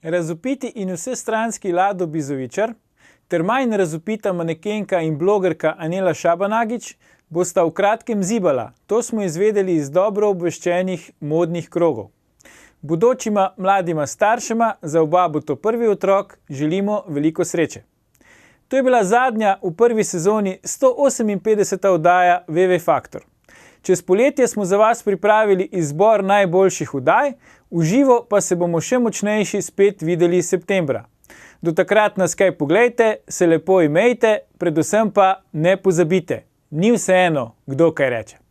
Razvpiti in vsestranski Lado Bizovičar ter manj razvpita manekenka in blogerka Anela Šabanagić bosta v kratkem zibala. To smo izvedeli iz dobro obveščenih modnih krogov. Bodočima mladima staršema, za oba bo to prvi otrok, želimo veliko sreče. To je bila zadnja v prvi sezoni 158. oddaja VV Faktor. Čez poletje smo za vas pripravili izbor najboljših oddaj, v živo pa se bomo še močnejši spet videli septembra. Do takrat nas kaj poglejte, se lepo imejte, predvsem pa ne pozabite, ni vseeno, kdo kaj reče.